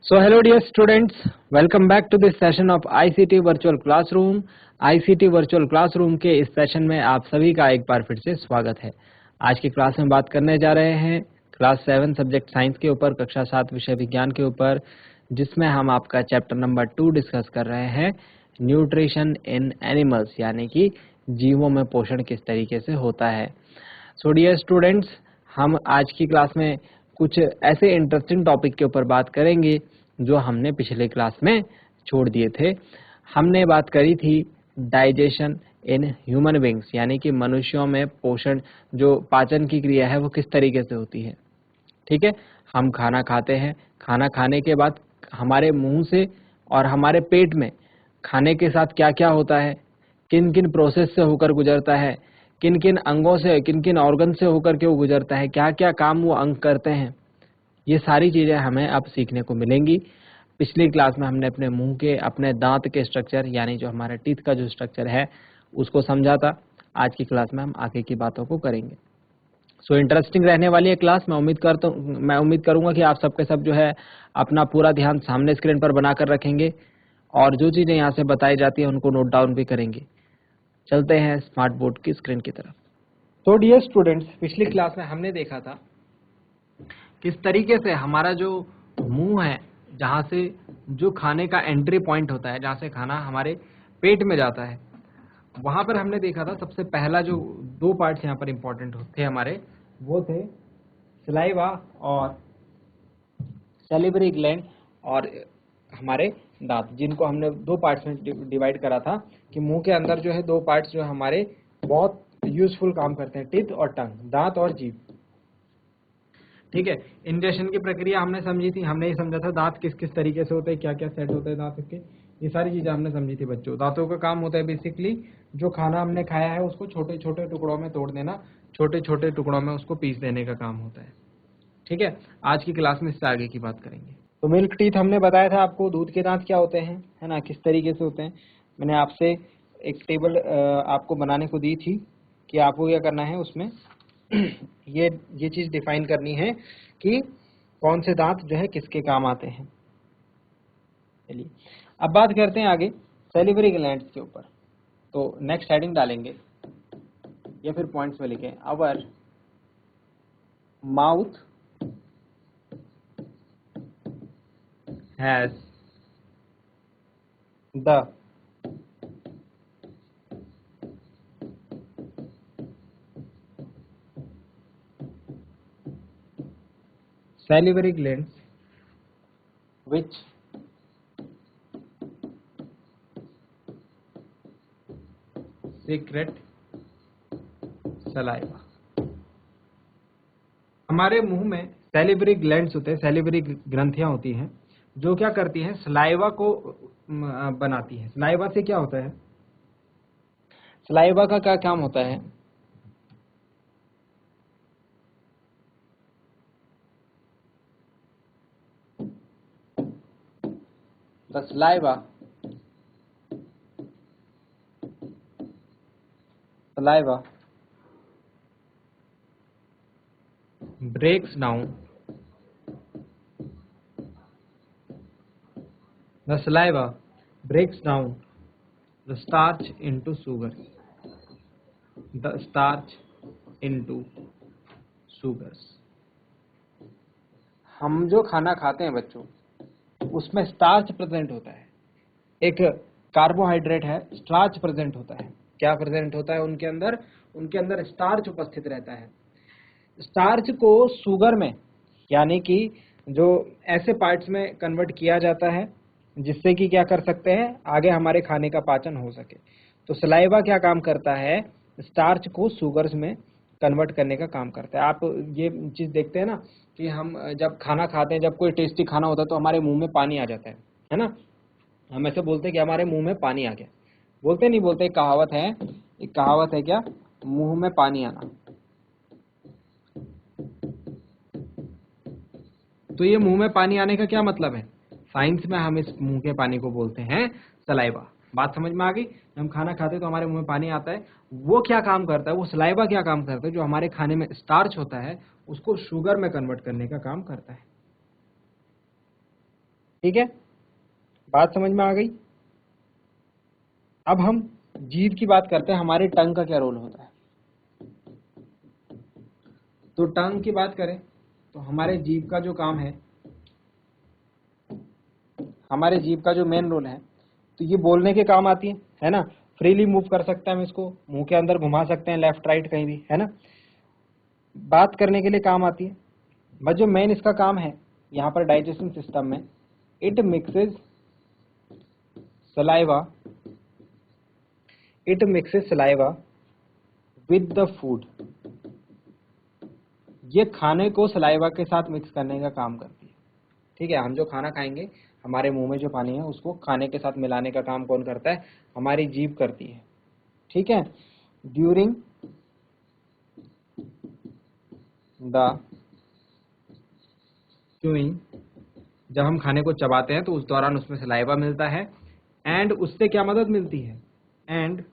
So hello dear students, welcome back to this session of ICT Virtual Classroom. ICT Virtual Classroom के इस session में आप सभी का एक बार फिर से स्वागत है। आज की क्लास में बात करने जा रहे हैं क्लास 7 सब्जेक्ट साइंस के ऊपर, कक्षा 7 विषय विज्ञान के ऊपर, जिसमें हम आपका चैप्टर नंबर 2 डिस्कस कर रहे हैं, न्यूट्रिशन इन एनिमल्स, यानी कि जीवों में पोषण किस तरीके से होता है। सो डियर स्टूडेंट्स, हम आज की क्लास में कुछ ऐसे इंटरेस्टिंग टॉपिक के ऊपर बात करेंगे जो हमने पिछले क्लास में छोड़ दिए थे। हमने बात करी थी डाइजेशन इन ह्यूमन बींग्स, यानी कि मनुष्यों में पोषण, जो पाचन की क्रिया है वो किस तरीके से होती है। ठीक है, हम खाना खाते हैं, खाना खाने के बाद हमारे मुंह से और हमारे पेट में खाने के साथ क्या क्या होता है, किन किन प्रोसेस से होकर गुजरता है, किन किन अंगों से, किन किन ऑर्गन से होकर के वो गुजरता है, क्या क्या काम वो अंग करते हैं, ये सारी चीज़ें हमें अब सीखने को मिलेंगी। पिछली क्लास में हमने अपने मुंह के, अपने दांत के स्ट्रक्चर, यानी जो हमारे टीथ का जो स्ट्रक्चर है उसको समझा था। आज की क्लास में हम आगे की बातों को करेंगे। सो इंटरेस्टिंग रहने वाली है क्लास। मैं उम्मीद करूंगा कि आप सबके सब जो है अपना पूरा ध्यान सामने स्क्रीन पर बनाकर रखेंगे और जो चीज़ें यहाँ से बताई जाती हैं उनको नोट डाउन भी करेंगे। चलते हैं स्मार्ट बोर्ड की स्क्रीन की तरफ। तो डियर स्टूडेंट्स, पिछली क्लास में हमने देखा था किस तरीके से हमारा जो मुंह है, जहाँ से जो खाने का एंट्री पॉइंट होता है, जहाँ से खाना हमारे पेट में जाता है, वहाँ पर हमने देखा था सबसे पहला जो दो पार्ट्स यहाँ पर इम्पोर्टेंट थे हमारे, वो थे सलाइवा और सैलिवरी ग्लैंड और हमारे दांत, जिनको हमने दो पार्ट्स में डिवाइड करा था कि मुंह के अंदर जो है दो पार्ट्स जो हमारे बहुत यूजफुल काम करते हैं, टीथ और टंग, दांत और जीभ। ठीक है, इंजेक्शन की प्रक्रिया हमने समझी थी। हमने ये समझा था दांत किस किस तरीके से होते हैं, क्या क्या सेट होते हैं दांत के, ये सारी चीजें हमने समझी थी बच्चों। दांतों का काम होता है बेसिकली जो खाना हमने खाया है उसको छोटे छोटे टुकड़ों में तोड़ देना, छोटे छोटे टुकड़ों में उसको पीस देने का काम होता है। ठीक है, आज की क्लास में इससे आगे की बात करेंगे। तो मिल्क टीथ हमने बताया था आपको, दूध के दांत क्या होते हैं, है ना, किस तरीके से होते हैं। मैंने आपसे एक टेबल आपको बनाने को दी थी कि आपको क्या करना है उसमें ये चीज डिफाइन करनी है कि कौन से दांत जो है किसके काम आते हैं। चलिए अब बात करते हैं आगे सैलिवरी ग्लैंड्स के ऊपर। तो नेक्स्ट हेडिंग डालेंगे या फिर पॉइंट्स में लिखें, our mouth has the salivary glands which secrete saliva। हमारे मुंह में सैलिवरी ग्लैंड्स होते हैं, सैलिवरी ग्रंथियां होती हैं जो क्या करती हैं, सलाइवा को बनाती है। सलाइवा से क्या होता है, सलाइवा का क्या काम होता है, the saliva breaks down the starch into sugars। हम जो खाना खाते हैं बच्चों उसमें स्टार्च प्रेजेंट होता है, एक कार्बोहाइड्रेट है, स्टार्च प्रेजेंट होता है। क्या प्रेजेंट होता है उनके अंदर स्टार्च उपस्थित रहता है। स्टार्च को शुगर में, यानी कि जो ऐसे पार्ट्स में कन्वर्ट किया जाता है जिससे कि क्या कर सकते हैं, आगे हमारे खाने का पाचन हो सके। तो सलाइवा क्या काम करता है, स्टार्च को शुगर्स में कन्वर्ट करने का काम करता है। आप ये चीज देखते हैं ना कि हम जब खाना खाते हैं, जब कोई टेस्टी खाना होता है तो हमारे मुंह में पानी आ जाता है ना। हम ऐसे बोलते हैं कि हमारे मुंह में पानी आ गया, बोलते नहीं बोलते, एक कहावत है क्या, मुंह में पानी आना। तो ये मुंह में पानी आने का क्या मतलब है, साइंस में हम इस मुंह के पानी को बोलते हैं सलाइवा। बात समझ में आ गई। हम खाना खाते हैं तो हमारे मुंह में पानी आता है, वो क्या काम करता है, वो सलाइवा क्या काम करता है, जो हमारे खाने में स्टार्च होता है उसको शुगर में कन्वर्ट करने का काम करता है। ठीक है, बात समझ में आ गई। अब हम जीभ की बात करते हैं, हमारे टंग का क्या रोल होता है। तो टंग की बात करें तो हमारे जीभ का जो काम है, हमारे जीभ का जो मेन रोल है, तो ये बोलने के काम आती है ना। फ्रीली मूव कर सकते हैं हम इसको, मुंह के अंदर घुमा सकते हैं, लेफ्ट राइट कहीं भी, है ना। बात करने के लिए काम आती है, बट जो मेन इसका काम है यहाँ पर डाइजेशन सिस्टम में, it mixes saliva, it mixes saliva with the food. ये खाने को सलाइवा के साथ मिक्स करने का काम करती है। ठीक है, हम जो खाना खाएंगे, हमारे मुंह में जो पानी है उसको खाने के साथ मिलाने का काम कौन करता है, हमारी जीभ करती है। ठीक है, ड्यूरिंग द च्यूइंग, जब हम खाने को चबाते हैं तो उस दौरान उसमें सलाइवा मिलता है, एंड उससे क्या मदद मिलती है, and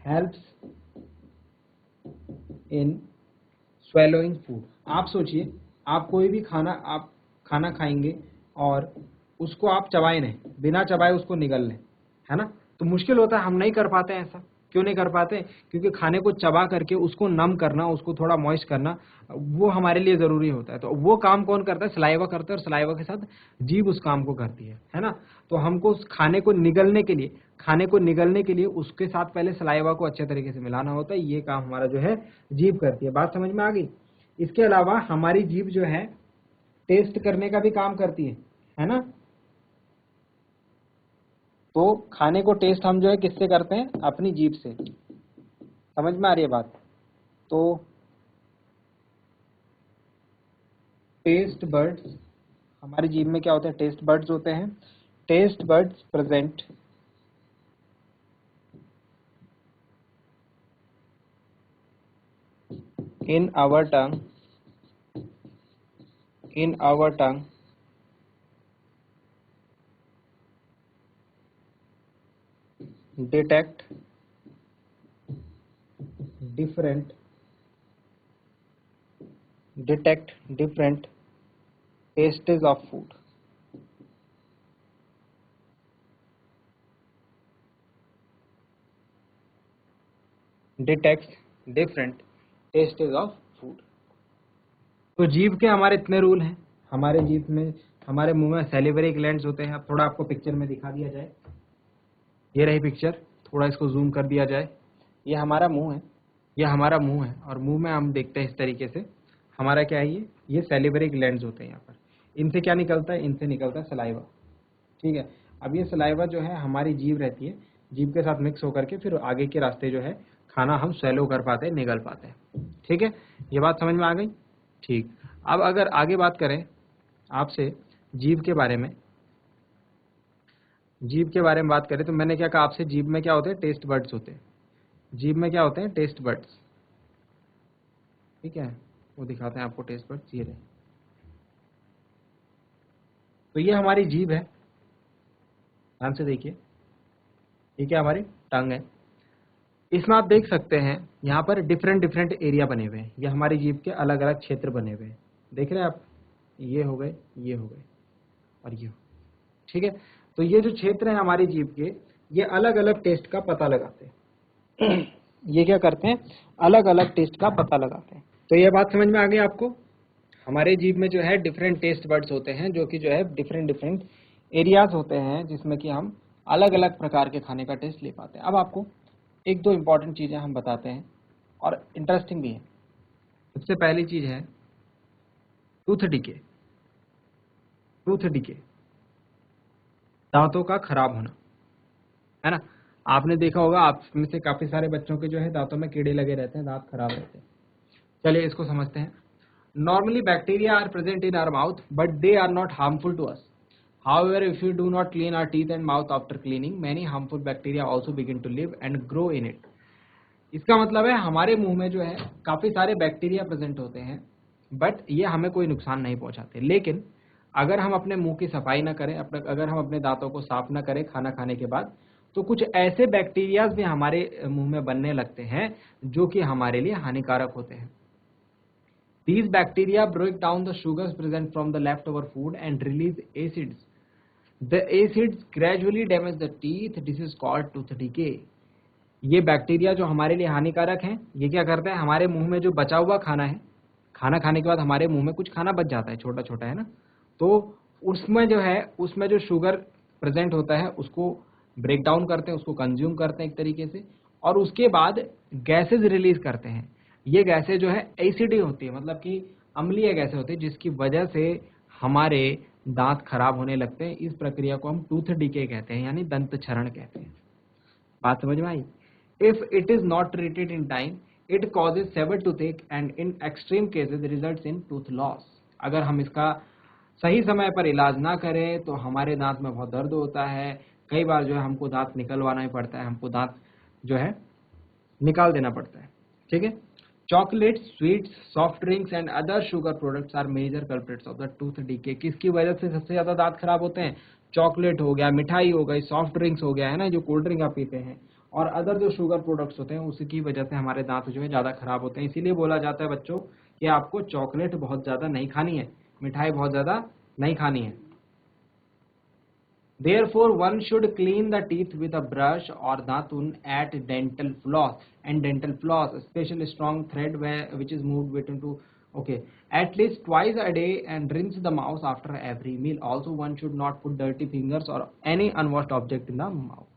helps in swallowing food. आप सोचिए, आप कोई भी आप खाना खाएंगे और उसको आप चबाए नहीं, बिना चबाए उसको निगल लें, है ना, तो मुश्किल होता है, हम नहीं कर पाते हैं ऐसा। क्यों नहीं कर पाते, क्योंकि खाने को चबा करके उसको नम करना, उसको थोड़ा मॉइस्ट करना, वो हमारे लिए जरूरी होता है। तो वो काम कौन करता है, सलाइवा करता है, और सलाइवा के साथ जीभ उस काम को करती है ना। तो हमको उस खाने को निगलने के लिए, उसके साथ पहले सलाइवा को अच्छे तरीके से मिलाना होता है। ये काम हमारा जो है जीभ करती है। बात समझ में आ गई। इसके अलावा हमारी जीभ जो है टेस्ट करने का भी काम करती है ना। तो खाने को टेस्ट हम जो है किससे करते हैं, अपनी जीभ से। समझ में आ रही है बात। तो टेस्ट बर्ड्स, हमारी जीभ में क्या होते हैं, टेस्ट बर्ड्स होते हैं। Taste buds present in our tongue detect different tastes of food. Detects different tastes of food. तो जीभ के हमारे इतने रूल हैं। हमारे जीभ में, हमारे मुंह में सैलिवरी ग्लैंड्स होते हैं। अब थोड़ा आपको पिक्चर में दिखा दिया जाए, ये रही पिक्चर, थोड़ा इसको जूम कर दिया जाए। ये हमारा मुंह है, और मुंह में हम देखते हैं इस तरीके से, हमारा क्या है, ये सैलिवरी ग्लैंड्स होते हैं। यहाँ पर इनसे क्या निकलता है, इनसे निकलता है सलाइवा। ठीक है, अब ये सलाइवा जो है हमारी जीभ रहती है, जीभ के साथ मिक्स होकर के फिर आगे के रास्ते जो है खाना हम स्वेलो कर पाते हैं, निगल पाते हैं। ठीक है, ये बात समझ में आ गई। ठीक, अब अगर आगे बात करें आपसे जीभ के बारे में, बात करें तो मैंने क्या कहा आपसे, जीभ में क्या होते हैं, टेस्ट बर्ड्स होते हैं। जीभ में क्या होते हैं, टेस्ट बर्ड्स। ठीक है, वो दिखाते हैं आपको टेस्ट बर्ड्स, ये रहे। तो ये हमारी जीभ है, ध्यान से देखिए, ये क्या हमारी टंग है। इसमें आप देख सकते हैं यहाँ पर डिफरेंट एरिया बने हुए हैं। ये हमारी जीभ के अलग अलग क्षेत्र बने हुए हैं, देख रहे हैं आप, ये हो गए, ये हो गए, और ये। ठीक है, तो ये जो क्षेत्र है हमारी जीभ के, ये अलग अलग टेस्ट का पता लगाते हैं। ये क्या करते हैं, अलग अलग टेस्ट का पता लगाते हैं। तो ये बात समझ में आ गई आपको। हमारे जीभ में जो है डिफरेंट टेस्ट बर्ड्स होते हैं, जो कि जो है डिफरेंट एरियाज होते हैं, जिसमें कि हम अलग अलग प्रकार के खाने का टेस्ट ले पाते हैं। अब आपको एक दो इंपॉर्टेंट चीजें हम बताते हैं, और इंटरेस्टिंग भी है। सबसे पहली चीज है टूथ डिके, दांतों का खराब होना, है ना। आपने देखा होगा, आप में से काफी सारे बच्चों के जो है दांतों में कीड़े लगे रहते हैं, दांत खराब रहते हैं। चलिए इसको समझते हैं। Normally bacteria are present in our mouth, but they are not harmful to us. However, if we do not clean our teeth and mouth after cleaning, many harmful bacteria also begin to live and grow in it. इसका मतलब है हमारे मुंह में जो है काफी सारे बैक्टीरिया प्रेजेंट होते हैं, बट ये हमें कोई नुकसान नहीं पहुंचाते। लेकिन अगर हम अपने मुंह की सफाई ना करें, अगर हम अपने दांतों को साफ ना करें खाना खाने के बाद, तो कुछ ऐसे बैक्टीरियाज भी हमारे मुंह में बनने लगते हैं जो कि हमारे लिए हानिकारक होते हैं। These bacteria break down the sugars present from the leftover food and release acids. The acids gradually damage the teeth. This is called tooth decay. ये बैक्टीरिया जो हमारे लिए हानिकारक हैं, ये क्या करते हैं, हमारे मुंह में जो बचा हुआ खाना है, खाना खाने के बाद हमारे मुंह में कुछ खाना बच जाता है, छोटा छोटा, है ना, तो उसमें जो है, उसमें जो शुगर प्रेजेंट होता है उसको ब्रेक डाउन करते हैं, उसको कंज्यूम करते हैं एक तरीके से, और उसके बाद गैसेज रिलीज करते हैं। ये गैसेज जो है एसिडी होती है, मतलब कि अम्लीय गैसें होती है, जिसकी वजह से हमारे दांत खराब होने लगते हैं। इस प्रक्रिया को हम टूथ डीके कहते हैं, यानी दंत क्षरण कहते हैं। बात समझ में आई? If it is not treated in time it causes severe toothache and in extreme cases results in tooth loss. अगर हम इसका सही समय पर इलाज ना करें तो हमारे दांत में बहुत दर्द होता है, कई बार जो है हमको दांत निकलवाना ही पड़ता है, हमको दांत जो है निकाल देना पड़ता है। ठीक है। Chocolate, sweets, soft drinks and other sugar products are major culprits of the tooth decay. किसकी वजह से सबसे ज्यादा दांत खराब होते हैं? चॉकलेट हो गया, मिठाई हो गई, सॉफ्ट ड्रिंक्स हो गया, है ना, जो कोल्ड ड्रिंक आप पीते हैं, और अदर जो शुगर प्रोडक्ट्स होते हैं उसकी वजह से हमारे दांत जो है ज्यादा खराब होते हैं। इसीलिए बोला जाता है बच्चों कि आपको चॉकलेट बहुत ज्यादा नहीं खानी है, मिठाई बहुत ज्यादा नहीं खानी है। Therefore, one should clean the teeth with a brush or दातुन at dental floss, and dental floss, a special strong thread which is moved between two, okay, at least twice a day, and rinse the mouth after every meal. Also, one should not put dirty fingers or any unwashed object in the mouth.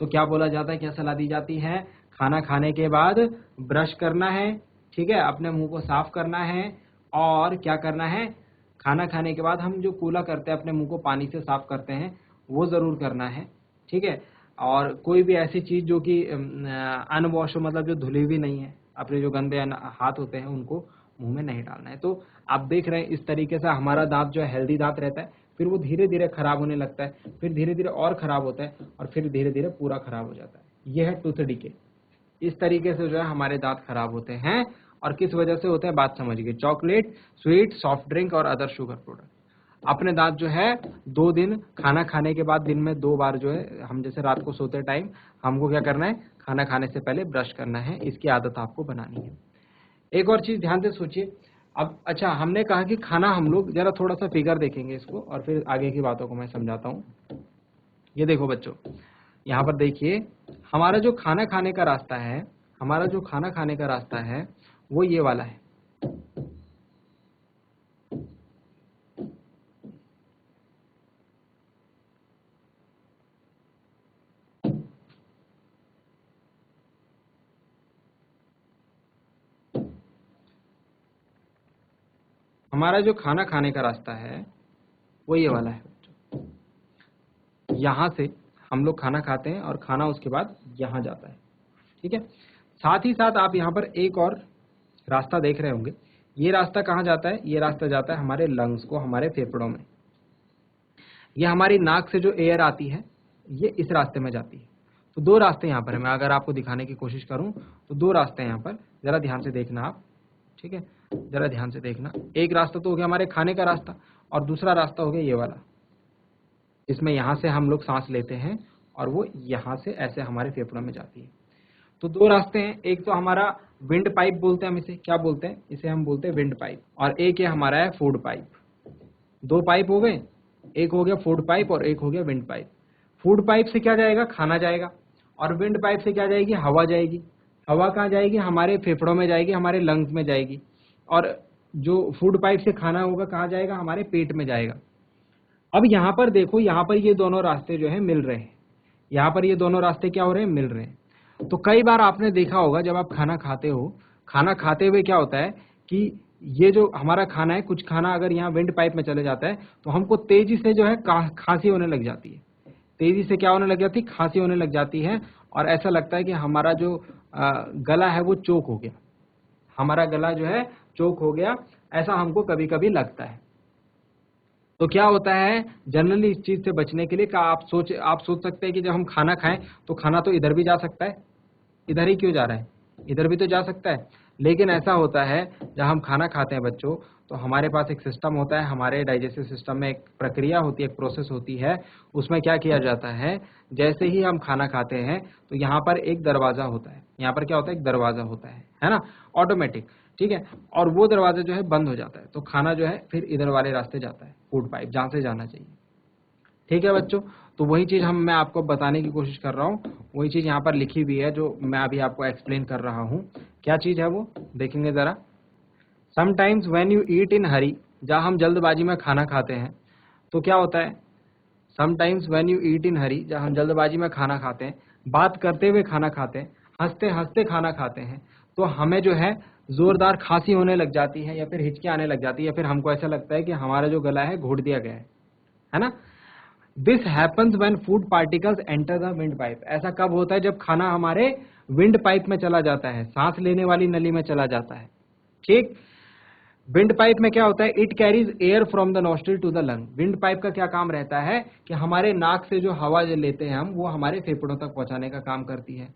तो क्या बोला जाता है, क्या सलाह दी जाती है? खाना खाने के बाद ब्रश करना है, ठीक है, अपने मुंह को साफ करना है, और क्या करना है, खाना खाने के बाद हम जो कूला करते हैं, अपने मुंह को पानी से साफ करते हैं, वो ज़रूर करना है। ठीक है। और कोई भी ऐसी चीज़ जो कि अनवॉश, मतलब जो धुली हुई नहीं है, अपने जो गंदे हाथ होते हैं उनको मुंह में नहीं डालना है। तो आप देख रहे हैं इस तरीके से हमारा दांत जो है हेल्दी दांत रहता है, फिर वो धीरे धीरे खराब होने लगता है, फिर धीरे धीरे और खराब होता है, और फिर धीरे धीरे पूरा खराब हो जाता है। यह है टूथ डीके। इस तरीके से जो है हमारे दांत खराब होते हैं, और किस वजह से होते हैं बात समझिए। चॉकलेट, स्वीट, सॉफ्ट ड्रिंक और अदर शुगर प्रोडक्ट। अपने दांत जो है 2 दिन खाना खाने के बाद दिन में 2 बार जो है, हम जैसे रात को सोते टाइम हमको क्या करना है, खाना खाने से पहले ब्रश करना है। इसकी आदत आपको बनानी है। एक और चीज ध्यान से सोचिए। अब अच्छा, हमने कहा कि खाना, हम लोग जरा थोड़ा सा फिगर देखेंगे इसको, और फिर आगे की बातों को मैं समझाता हूँ। ये देखो बच्चों, यहाँ पर देखिए, हमारा जो खाना खाने का रास्ता है, हमारा जो खाना खाने का रास्ता है वो ये वाला है। हमारा जो खाना खाने का रास्ता है वो ये वाला है बच्चों। यहाँ से हम लोग खाना खाते हैं, और खाना उसके बाद यहाँ जाता है। ठीक है। साथ ही साथ आप यहाँ पर एक और रास्ता देख रहे होंगे। ये रास्ता कहाँ जाता है? ये रास्ता जाता है हमारे लंग्स को, हमारे फेफड़ों में। ये हमारी नाक से जो एयर आती है ये इस रास्ते में जाती है। तो 2 रास्ते यहाँ पर है। मैं अगर आपको दिखाने की कोशिश करूँ तो 2 रास्ते हैं यहाँ पर, जरा ध्यान से देखना आप। ठीक है, जरा ध्यान से देखना। एक रास्ता तो हो गया हमारे खाने का रास्ता, और दूसरा रास्ता हो गया ये वाला, इसमें यहाँ से हम लोग सांस लेते हैं, और वो यहाँ से ऐसे हमारे फेफड़ों में जाती है। तो 2 रास्ते हैं। एक तो हमारा विंड पाइप बोलते हैं, हम इसे क्या बोलते हैं, इसे हम बोलते हैं विंड पाइप, और एक ये हमारा है फूड पाइप। 2 पाइप हो गए, एक हो गया फूड पाइप और एक हो गया विंड पाइप। फूड पाइप से क्या जाएगा? खाना जाएगा। और विंड पाइप से क्या जाएगी? हवा जाएगी। हवा कहाँ जाएगी? हमारे फेफड़ों में जाएगी, हमारे लंग्स में जाएगी। और जो फूड पाइप से खाना होगा कहाँ जाएगा? हमारे पेट में जाएगा। अब यहाँ पर देखो, यहाँ पर ये दोनों रास्ते जो है मिल रहे हैं। यहाँ पर ये दोनों रास्ते क्या हो रहे हैं? मिल रहे हैं। तो कई बार आपने देखा होगा जब आप खाना खाते हो, खाना खाते हुए क्या होता है कि ये जो हमारा खाना है, कुछ खाना अगर यहाँ विंड पाइप में चले जाता है तो हमको तेजी से जो है खांसी होने लग जाती है। तेजी से क्या होने लग जाती है? खांसी होने लग जाती है, और ऐसा लगता है कि हमारा जो गला है वो चोक हो गया, हमारा गला जो है चोक हो गया, ऐसा हमको कभी कभी लगता है। तो क्या होता है, जनरली इस चीज से बचने के लिए आप सोच सकते हैं कि जब हम खाना खाएं तो खाना तो इधर भी जा सकता है, इधर ही क्यों जा रहा है, इधर भी तो जा सकता है। लेकिन ऐसा होता है जब हम खाना खाते हैं बच्चों, तो हमारे पास एक सिस्टम होता है, हमारे डाइजेस्टिव सिस्टम में एक प्रक्रिया होती है, एक प्रोसेस होती है। उसमें क्या किया जाता है, जैसे ही हम खाना खाते हैं तो यहाँ पर एक दरवाजा होता है, यहाँ पर क्या होता है, एक दरवाजा होता है ना, ऑटोमेटिक। ठीक है, और वो दरवाजा जो है बंद हो जाता है, तो खाना जो है फिर इधर वाले रास्ते जाता है, फूड पाइप जहाँ से जाना चाहिए। ठीक है बच्चों, तो वही चीज़ मैं आपको बताने की कोशिश कर रहा हूँ, वही चीज़ यहाँ पर लिखी हुई है जो मैं अभी आपको एक्सप्लेन कर रहा हूँ। क्या चीज़ है वो देखेंगे ज़रा। समटाइम्स व्हेन यू ईट इन हरी, जहाँ हम जल्दबाजी में खाना खाते हैं तो क्या होता है, समटाइम्स व्हेन यू ईट इन हरी, जब हम जल्दबाजी में खाना खाते हैं, बात करते हुए खाना खाते हैं, हंसते हंसते खाना खाते हैं, तो हमें जो है जोरदार खांसी होने लग जाती है या फिर हिचकी आने लग जाती है, या फिर हमको ऐसा लगता है कि हमारा जो गला है घोट दिया गया है ना। This happens when food particles enter the wind pipe. ऐसा कब होता है, जब खाना हमारे विंड पाइप में चला जाता है, सांस लेने वाली नली में चला जाता है। ठीक, विंड पाइप में क्या होता है, it carries air from the nostril to the lung. Windpipe का क्या काम रहता है कि हमारे नाक से जो हवा लेते हैं हम, वो हमारे फेफड़ों तक पहुंचाने का काम करती है।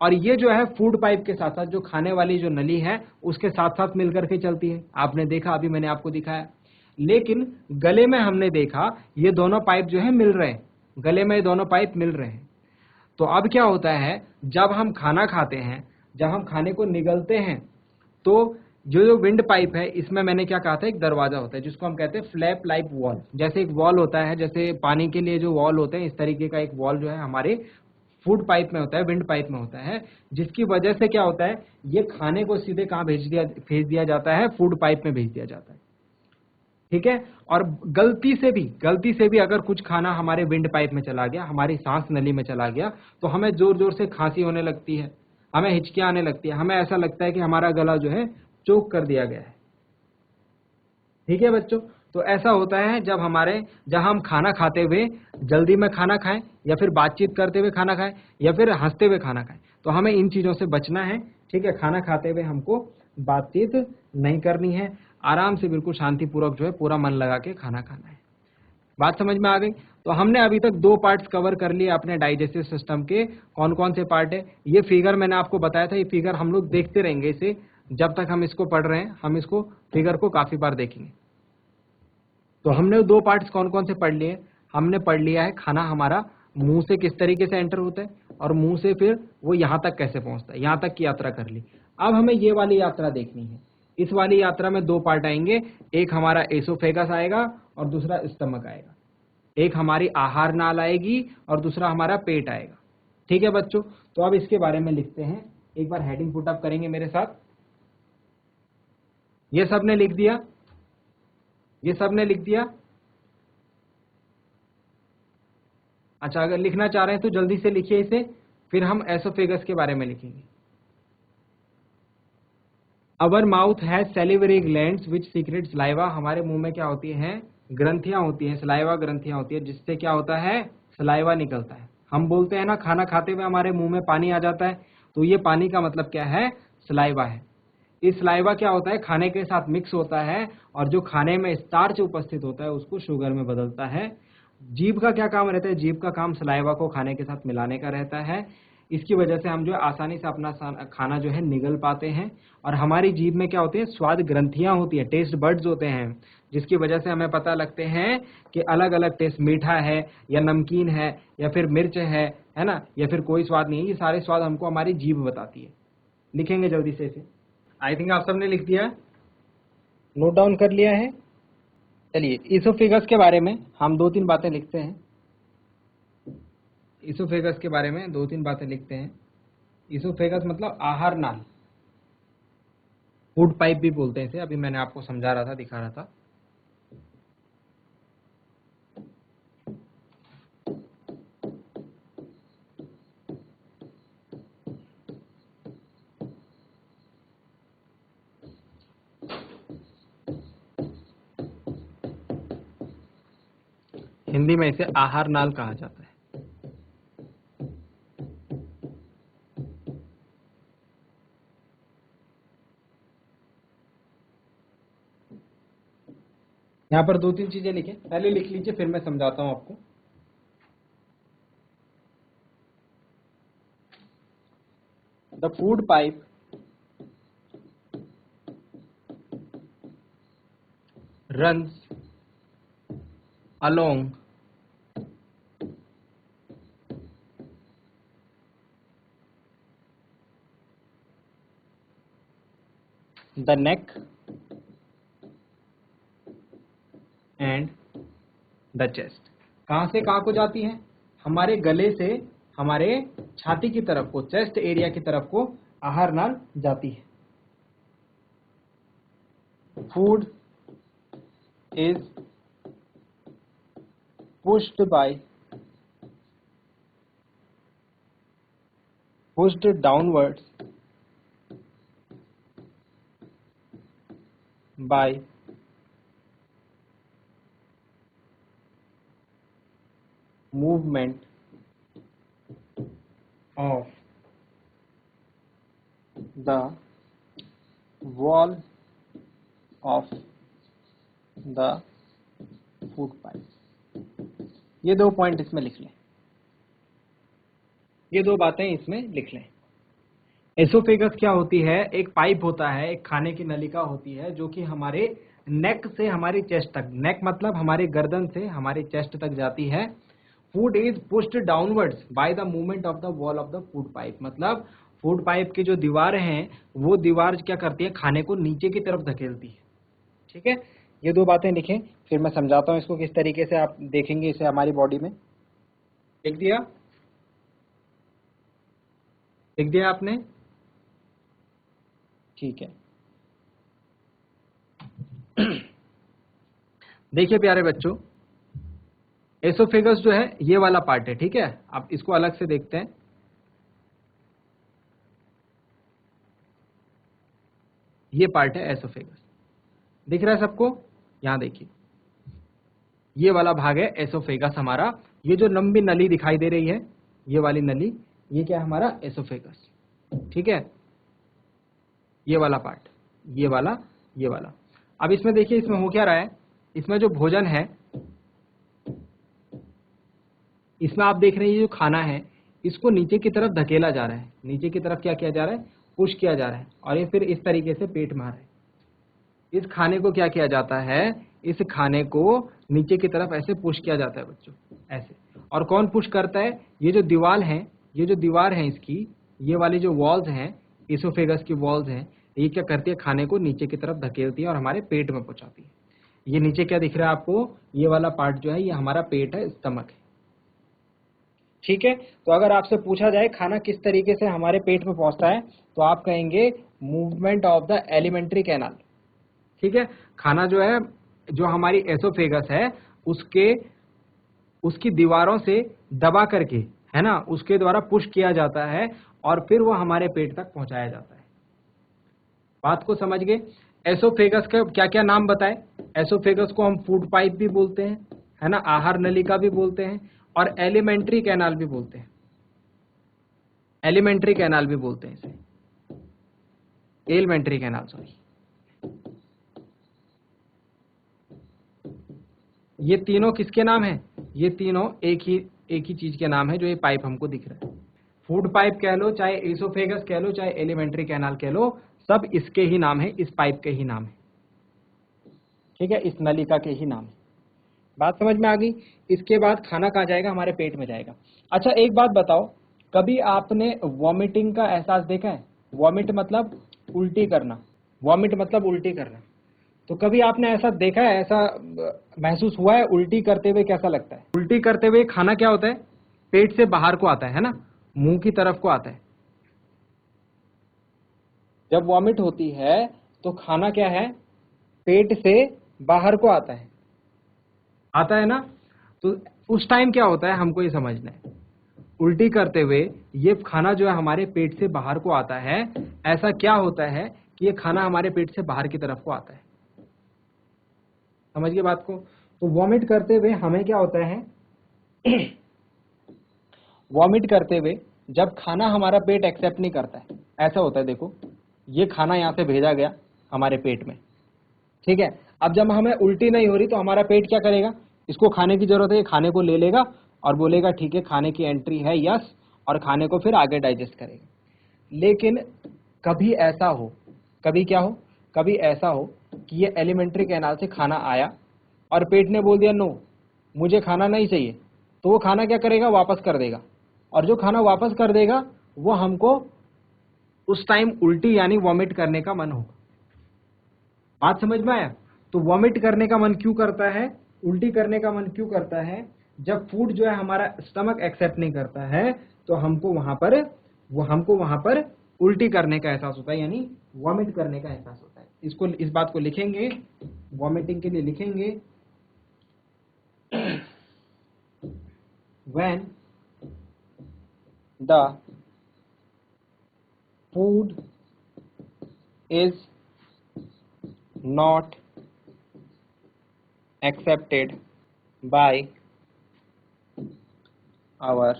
और ये जो है फूड पाइप के साथ साथ जो खाने वाली जो नली है उसके साथ साथ मिलकर के चलती है। आपने देखा, अभी मैंने आपको दिखाया। लेकिन गले में हमने देखा ये दोनों पाइप जो है मिल रहे हैं, गले में ये दोनों पाइप मिल रहे हैं। तो अब क्या होता है, जब हम खाना खाते हैं, जब हम खाने को निगलते हैं, तो जो विंड पाइप है इसमें मैंने क्या कहा था, एक दरवाजा होता है जिसको हम कहते हैं फ्लैप लाइक वॉल। जैसे एक वॉल होता है, जैसे पानी के लिए जो वॉल होते हैं, इस तरीके का एक वॉल जो है हमारे फूड पाइप में होता है, विंड पाइप में होता है, जिसकी वजह से क्या होता है, ये खाने को सीधे कहाँ भेज दिया जाता है, फूड पाइप में भेज दिया जाता है। ठीक है, और गलती से भी अगर कुछ खाना हमारे विंड पाइप में चला गया, हमारी सांस नली में चला गया, तो हमें जोर जोर से खांसी होने लगती है, हमें हिचकियां आने लगती है, हमें ऐसा लगता है कि हमारा गला जो है चोक कर दिया गया है। ठीक है बच्चों, तो ऐसा होता है जब हम खाना खाते हुए जल्दी में खाना खाएं, या फिर बातचीत करते हुए खाना खाएं, या फिर हंसते हुए खाना खाएं, तो हमें इन चीजों से बचना है। ठीक है, खाना खाते हुए हमको बातचीत नहीं करनी है, आराम से बिल्कुल शांतिपूर्वक जो है पूरा मन लगा के खाना खाना है। बात समझ में आ गई। तो हमने अभी तक 2 पार्ट्स कवर कर लिए अपने डाइजेस्टिव सिस्टम के। कौन कौन से पार्ट है, ये फिगर मैंने आपको बताया था, ये फिगर हम लोग देखते रहेंगे, इसे जब तक हम इसको पढ़ रहे हैं हम इसको फिगर को काफी बार देखेंगे। तो हमने 2 पार्ट्स कौन कौन से पढ़ लिए, हमने पढ़ लिया है खाना हमारा मुंह से किस तरीके से एंटर होता है, और मुंह से फिर वो यहाँ तक कैसे पहुंचता है, यहाँ तक की यात्रा कर ली। अब हमें ये वाली यात्रा देखनी है। इस वाली यात्रा में 2 पार्ट आएंगे, एक हमारा एसोफेगस आएगा और दूसरा स्टमक आएगा। एक हमारी आहार नाल आएगी और दूसरा हमारा पेट आएगा। ठीक है बच्चों, तो अब इसके बारे में लिखते हैं, एक बार हेडिंग पुट अप करेंगे मेरे साथ। ये सबने लिख दिया, ये सबने लिख दिया। अच्छा, अगर लिखना चाह रहे हैं तो जल्दी से लिखिए इसे, फिर हम एसोफेगस के बारे में लिखेंगे। Our mouth has salivary glands which secret saliva. हमारे मुंह में क्या होती हैं, ग्रंथियां होती हैं, सलाइवा ग्रंथियां होती है, जिससे क्या होता है, सलाइवा निकलता है। हम बोलते हैं ना, खाना खाते हुए हमारे मुंह में पानी आ जाता है, तो ये पानी का मतलब क्या है, सलाइवा है। इस सलाइवा क्या होता है, खाने के साथ मिक्स होता है, और जो खाने में स्टार्च उपस्थित होता है उसको शुगर में बदलता है। जीभ का क्या काम रहता है, जीभ का काम सलाइवा को खाने के साथ मिलाने का रहता है। इसकी वजह से हम जो है आसानी से अपना खाना जो है निगल पाते हैं। और हमारी जीभ में क्या होती है, स्वाद ग्रंथियां होती है, टेस्ट बर्ड्स होते हैं, जिसकी वजह से हमें पता लगते हैं कि अलग अलग टेस्ट, मीठा है या नमकीन है या फिर मिर्च है ना, या फिर कोई स्वाद नहीं है। ये सारे स्वाद हमको हमारी जीभ बताती है। लिखेंगे जल्दी से इसे। आई थिंक आप सबने लिख दिया, नोट डाउन कर लिया है। चलिए, इसोफेगस के बारे में हम 2-3 बातें लिखते हैं। इसोफेगस के बारे में 2-3 बातें लिखते हैं। इसोफेगस मतलब आहार नाल, फूड पाइप भी बोलते हैं इसे, अभी मैंने आपको समझा रहा था, दिखा रहा था। हिंदी में इसे आहार नाल कहा जाता है। यहाँ पर 2-3 चीजें लिखें, पहले लिख लीजिए फिर मैं समझाता हूं आपको। The food pipe runs along the neck and the chest. कहां से कहां को जाती है? हमारे गले से हमारे छाती की तरफ को, चेस्ट एरिया की तरफ को आहार नाल जाती है। Food is pushed downwards by movement of the wall of the food pipe। ये दो पॉइंट इसमें लिख लें, ये दो बातें इसमें लिख लें। एसोफेगस क्या होती है? एक पाइप होता है, एक खाने की नलिका होती है जो कि हमारे नेक से हमारी चेस्ट तक, नेक मतलब हमारी गर्दन से हमारी चेस्ट तक जाती है। Food is pushed downwards by the movement of the wall of the food pipe, मतलब फूड पाइप की जो दीवारें हैं वो दीवार क्या करती है? खाने को नीचे की तरफ धकेलती है। ठीक है, ये दो बातें लिखें, फिर मैं समझाता हूं इसको किस तरीके से आप देखेंगे इसे हमारी बॉडी में। लिख दिया? लिख दिया आपने? ठीक है। देखिए प्यारे बच्चों, एसोफेगस जो है ये वाला पार्ट है, ठीक है। आप इसको अलग से देखते हैं। ये पार्ट है एसोफेगस, दिख रहा है सबको? यहां देखिए, ये वाला भाग है एसोफेगस हमारा। ये जो लंबी नली दिखाई दे रही है, ये वाली नली, ये क्या है? हमारा एसोफेगस, ठीक है। ये वाला पार्ट, ये वाला, ये वाला। अब इसमें देखिए, इसमें हो क्या रहा है? इसमें जो भोजन है, इसमें आप देख रहे हैं ये जो खाना है इसको नीचे की तरफ धकेला जा रहा है। नीचे की तरफ क्या किया जा रहा है? पुश किया जा रहा है, और ये फिर इस तरीके से पेट में आ रहा है। इस खाने को क्या किया जाता है? इस खाने को नीचे की तरफ ऐसे पुश किया जाता है बच्चों, ऐसे। और कौन पुश करता है? ये जो दीवार है, ये जो दीवार है इसकी, ये वाली जो वॉल्स हैं, इसोफेगस की वॉल्स हैं, ये क्या करती है? खाने को नीचे की तरफ धकेलती है और हमारे पेट में पहुंचाती है। ये नीचे क्या दिख रहा है आपको? ये वाला पार्ट जो है ये हमारा पेट है, स्टमक है, ठीक है। तो अगर आपसे पूछा जाए खाना किस तरीके से हमारे पेट में पहुंचता है, तो आप कहेंगे movement of the alimentary canal, ठीक है। खाना जो है, जो हमारी एसोफेगस है, उसकी दीवारों से दबा करके, है ना, उसके द्वारा पुश किया जाता है और फिर वो हमारे पेट तक पहुंचाया जाता है। बात को समझ गए? एसोफेगस का क्या क्या नाम बताए? एसोफेगस को हम फूड पाइप भी बोलते हैं, है ना, आहार नलिका भी बोलते हैं, और एलिमेंट्री कैनाल भी बोलते हैं। एलिमेंट्री कैनाल भी बोलते हैं इसे, एलिमेंट्री कैनाल, सॉरी। ये तीनों किसके नाम हैं? ये तीनों एक ही चीज के नाम है, जो ये पाइप हमको दिख रहा है। फूड पाइप कह लो, चाहे एसोफेगस कह लो, चाहे एलिमेंट्री कैनाल कह लो, सब इसके ही नाम है, इस पाइप के ही नाम है, ठीक है, इस नलिका के ही नाम है। बात समझ में आ गई? इसके बाद खाना कहाँ जाएगा? हमारे पेट में जाएगा। अच्छा एक बात बताओ, कभी आपने वॉमिटिंग का एहसास देखा है? वॉमिट मतलब उल्टी करना, वॉमिट मतलब उल्टी करना। तो कभी आपने ऐसा देखा है, ऐसा महसूस हुआ है उल्टी करते हुए कैसा लगता है? उल्टी करते हुए खाना क्या होता है? पेट से बाहर को आता है ना, मुंह की तरफ को आता है। जब वॉमिट होती है तो खाना क्या है? पेट से बाहर को आता है ना। तो उस टाइम क्या होता है हमको ये समझना है। उल्टी करते हुए ये खाना जो है हमारे पेट से बाहर को आता है। ऐसा क्या होता है कि ये खाना हमारे पेट से बाहर की तरफ को आता है? समझिए बात को। तो वॉमिट करते हुए हमें क्या होता है? वॉमिट करते हुए जब खाना हमारा पेट एक्सेप्ट नहीं करता है, ऐसा होता है, देखो ये खाना यहाँ से भेजा गया हमारे पेट में, ठीक है। अब जब हमें उल्टी नहीं हो रही तो हमारा पेट क्या करेगा? इसको खाने की जरूरत है, ये खाने को ले लेगा और बोलेगा ठीक है खाने की एंट्री है, यस, और खाने को फिर आगे डाइजेस्ट करेगा। लेकिन कभी ऐसा हो, कभी क्या हो, कभी ऐसा हो कि ये एलिमेंट्री कैनाल से खाना आया और पेट ने बोल दिया नो, मुझे खाना नहीं चाहिए, तो वो खाना क्या करेगा? वापस कर देगा। और जो खाना वापस कर देगा वो हमको उस टाइम उल्टी यानी वॉमिट करने का मन होगा। बात समझ में आया? तो वॉमिट करने का मन क्यों करता है, उल्टी करने का मन क्यों करता है? जब फूड जो है हमारा स्टमक एक्सेप्ट नहीं करता है तो हमको वहां पर उल्टी करने का एहसास होता है, यानी वॉमिट करने का एहसास होता है। इस बात को लिखेंगे, वॉमिटिंग के लिए लिखेंगे when the food is not accepted by our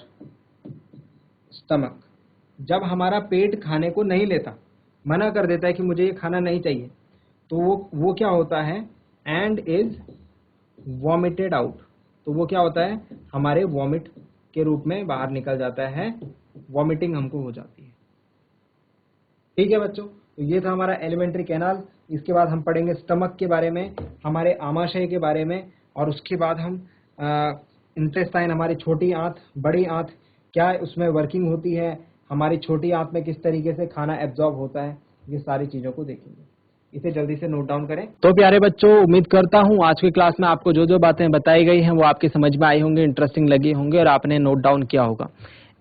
stomach, जब हमारा पेट खाने को नहीं लेता, मना कर देता है कि मुझे ये खाना नहीं चाहिए, तो वो क्या होता है, एंड इज वॉमिटेड आउट, तो वो क्या होता है, हमारे वॉमिट के रूप में बाहर निकल जाता है, वॉमिटिंग हमको हो जाती है। ठीक है बच्चों, तो ये था हमारा एलिमेंट्री कैनाल। इसके बाद हम पढ़ेंगे स्टमक के बारे में, हमारे आमाशय के बारे में, और उसके बाद हम इंटेस्टाइन, हमारी छोटी आंत, बड़ी आंत, क्या उसमें वर्किंग होती है, हमारी छोटी आंत में किस तरीके से खाना एब्जॉर्ब होता है, ये सारी चीजों को देखेंगे। इसे जल्दी से नोट डाउन करें। तो प्यारे बच्चों, उम्मीद करता हूँ आज की क्लास में आपको जो जो बातें बताई गई हैं वो आपकी समझ में आई होंगी, इंटरेस्टिंग लगी होंगी और आपने नोट डाउन किया होगा।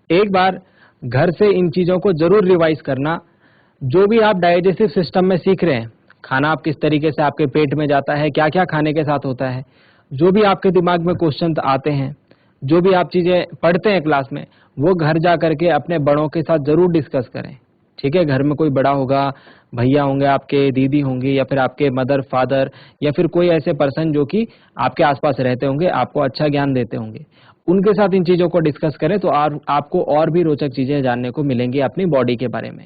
एक बार घर से इन चीजों को जरूर रिवाइज करना। जो भी आप डाइजेस्टिव सिस्टम में सीख रहे हैं, खाना आप किस तरीके से आपके पेट में जाता है, क्या क्या खाने के साथ होता है, जो भी आपके दिमाग में क्वेश्चन आते हैं, जो भी आप चीजें पढ़ते हैं क्लास में, वो घर जा करके अपने बड़ों के साथ जरूर डिस्कस करें। ठीक है, घर में कोई बड़ा होगा, भैया होंगे आपके, दीदी होंगी, या फिर आपके मदर फादर, या फिर कोई ऐसे पर्सन जो कि आपके आसपास रहते होंगे, आपको अच्छा ज्ञान देते होंगे, उनके साथ इन चीजों को डिस्कस करें तो आपको और भी रोचक चीजें जानने को मिलेंगी अपनी बॉडी के बारे में।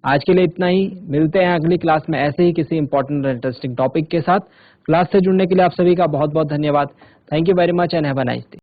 आज के लिए इतना ही, मिलते हैं अगली क्लास में ऐसे ही किसी इंपॉर्टेंट और इंटरेस्टिंग टॉपिक के साथ। क्लास से जुड़ने के लिए आप सभी का बहुत बहुत धन्यवाद। Thank you very much and have a nice day.